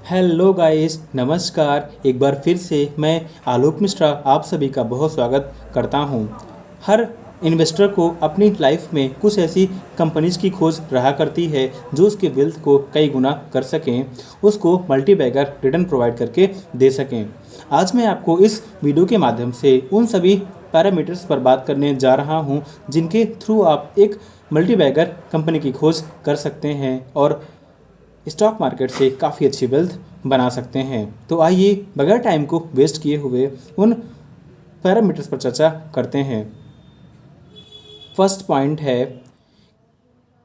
Hello guys, नमस्कार। एक बार फिर से मैं आलोक मिश्रा आप सभी का बहुत स्वागत करता हूं। हर इन्वेस्टर को अपनी लाइफ में कुछ ऐसी कंपनीज की खोज रहा करती है जो उसके वेल्थ को कई गुना कर सकें, उसको मल्टी बैगर रिटर्न प्रोवाइड करके दे सकें। आज मैं आपको इस वीडियो के माध्यम से उन सभी पैरामीटर्स पर बात करने जा रहा हूं जिनके थ्रू आप एक मल्टी बैगर कंपनी की खोज कर सकते हैं और स्टॉक मार्केट से काफ़ी अच्छी वेल्थ बना सकते हैं। तो आइए बगैर टाइम को वेस्ट किए हुए उन पैरामीटर्स पर चर्चा करते हैं। फर्स्ट पॉइंट है,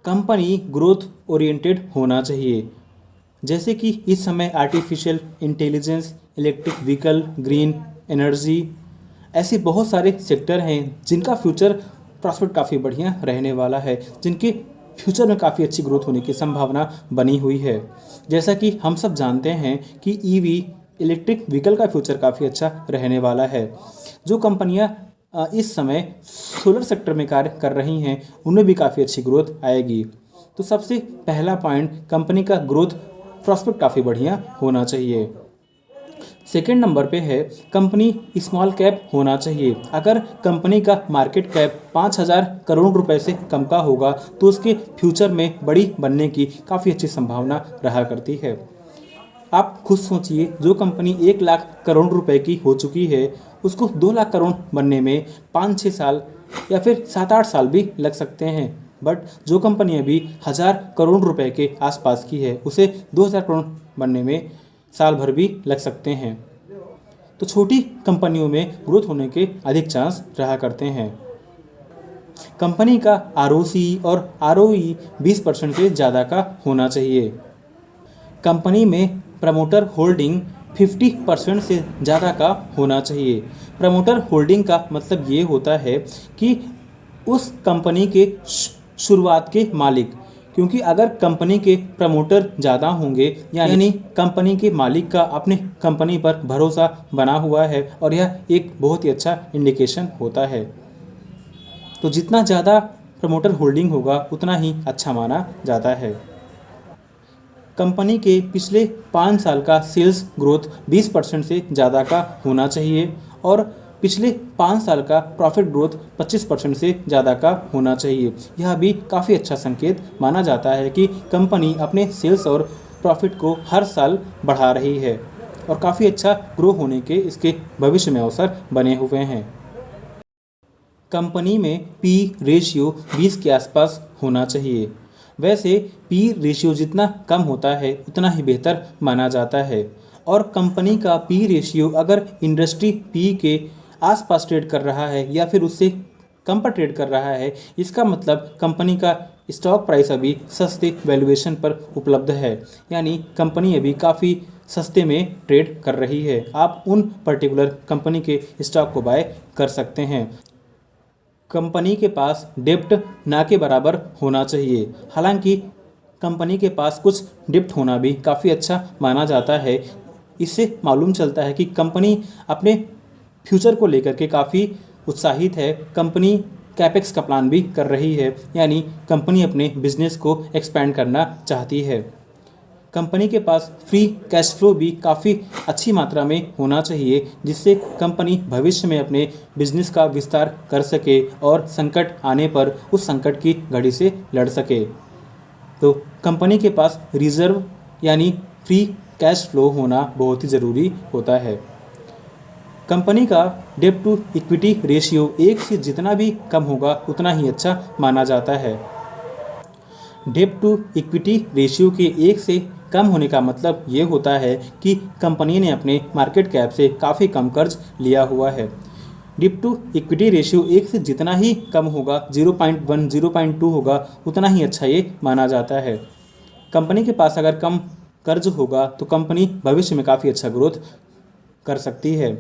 कंपनी ग्रोथ ओरिएंटेड होना चाहिए। जैसे कि इस समय artificial intelligence, electric vehicle, green energy, ऐसे बहुत सारे सेक्टर हैं जिनका फ्यूचर प्रॉस्पेक्ट काफ़ी बढ़िया रहने वाला है, जिनके फ्यूचर में काफ़ी अच्छी ग्रोथ होने की संभावना बनी हुई है। जैसा कि हम सब जानते हैं कि ईवी, इलेक्ट्रिक व्हीकल का फ्यूचर काफ़ी अच्छा रहने वाला है। जो कंपनियां इस समय सोलर सेक्टर में कार्य कर रही हैं उनमें भी काफ़ी अच्छी ग्रोथ आएगी। तो सबसे पहला पॉइंट, कंपनी का ग्रोथ प्रॉस्पेक्ट काफ़ी बढ़िया होना चाहिए। सेकेंड नंबर पे है, कंपनी स्मॉल कैप होना चाहिए। अगर कंपनी का मार्केट कैप 5,000 करोड़ रुपए से कम का होगा तो उसके फ्यूचर में बड़ी बनने की काफ़ी अच्छी संभावना रहा करती है। आप खुद सोचिए, जो कंपनी 1 लाख करोड़ रुपए की हो चुकी है उसको 2 लाख करोड़ बनने में 5-6 साल या फिर 7-8 साल भी लग सकते हैं। बट जो कंपनी अभी 1,000 करोड़ रुपए के आसपास की है उसे 2,000 करोड़ बनने में साल भर भी लग सकते हैं। तो छोटी कंपनियों में ग्रोथ होने के अधिक चांस रहा करते हैं। कंपनी का आरओसी और आरओई 20% से ज़्यादा का होना चाहिए। कंपनी में प्रमोटर होल्डिंग 50% से ज़्यादा का होना चाहिए। प्रमोटर होल्डिंग का मतलब ये होता है कि उस कंपनी के शुरुआत के मालिक, क्योंकि अगर कंपनी के प्रमोटर ज़्यादा होंगे यानी कंपनी के मालिक का अपने कंपनी पर भरोसा बना हुआ है और यह एक बहुत ही अच्छा इंडिकेशन होता है। तो जितना ज़्यादा प्रमोटर होल्डिंग होगा उतना ही अच्छा माना जाता है। कंपनी के पिछले 5 साल का सेल्स ग्रोथ 20% से ज़्यादा का होना चाहिए और पिछले 5 साल का प्रॉफिट ग्रोथ 25% से ज़्यादा का होना चाहिए। यह भी काफ़ी अच्छा संकेत माना जाता है कि कंपनी अपने सेल्स और प्रॉफिट को हर साल बढ़ा रही है और काफ़ी अच्छा ग्रो होने के इसके भविष्य में अवसर बने हुए हैं। कंपनी में पी रेशियो 20 के आसपास होना चाहिए। वैसे पी रेशियो जितना कम होता है उतना ही बेहतर माना जाता है और कंपनी का पी रेशियो अगर इंडस्ट्री पी के आसपास ट्रेड कर रहा है या फिर उससे कम पर ट्रेड कर रहा है, इसका मतलब कंपनी का स्टॉक प्राइस अभी सस्ते वैल्यूएशन पर उपलब्ध है, यानी कंपनी अभी काफ़ी सस्ते में ट्रेड कर रही है। आप उन पर्टिकुलर कंपनी के स्टॉक को बाय कर सकते हैं। कंपनी के पास डेप्ट ना के बराबर होना चाहिए। हालांकि कंपनी के पास कुछ डेप्ट होना भी काफ़ी अच्छा माना जाता है। इससे मालूम चलता है कि कंपनी अपने फ्यूचर को लेकर के काफ़ी उत्साहित है। कंपनी कैपेक्स का प्लान भी कर रही है, यानी कंपनी अपने बिजनेस को एक्सपेंड करना चाहती है। कंपनी के पास फ्री कैश फ्लो भी काफ़ी अच्छी मात्रा में होना चाहिए, जिससे कंपनी भविष्य में अपने बिजनेस का विस्तार कर सके और संकट आने पर उस संकट की घड़ी से लड़ सके। तो कंपनी के पास रिजर्व यानी फ्री कैश फ्लो होना बहुत ही ज़रूरी होता है। कंपनी का डेब्ट टू इक्विटी रेशियो 1 से जितना भी कम होगा उतना ही अच्छा माना जाता है। डेब्ट टू इक्विटी रेशियो के 1 से कम होने का मतलब ये होता है कि कंपनी ने अपने मार्केट कैप से काफ़ी कम कर्ज लिया हुआ है। डेब्ट टू इक्विटी रेशियो 1 से जितना ही कम होगा, 0.1, 0.2 होगा, उतना ही अच्छा ये माना जाता है। कंपनी के पास अगर कम कर्ज होगा तो कंपनी भविष्य में काफ़ी अच्छा ग्रोथ कर सकती है।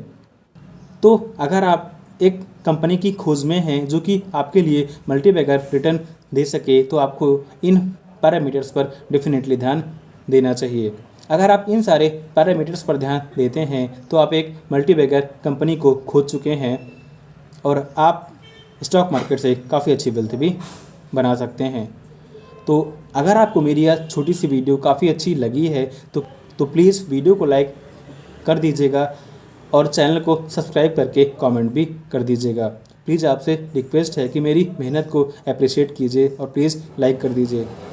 तो अगर आप एक कंपनी की खोज में हैं जो कि आपके लिए मल्टी बैगर रिटर्न दे सके तो आपको इन पैरामीटर्स पर डेफिनेटली ध्यान देना चाहिए। अगर आप इन सारे पैरामीटर्स पर ध्यान देते हैं तो आप एक मल्टी बैगर कंपनी को खोज चुके हैं और आप स्टॉक मार्केट से काफ़ी अच्छी वेल्थ भी बना सकते हैं। तो अगर आपको मेरी यह छोटी सी वीडियो काफ़ी अच्छी लगी है तो तो प्लीज़ वीडियो को लाइक कर दीजिएगा और चैनल को सब्सक्राइब करके कमेंट भी कर दीजिएगा। प्लीज़ आपसे रिक्वेस्ट है कि मेरी मेहनत को अप्रिशिएट कीजिए और प्लीज़ लाइक कर दीजिए।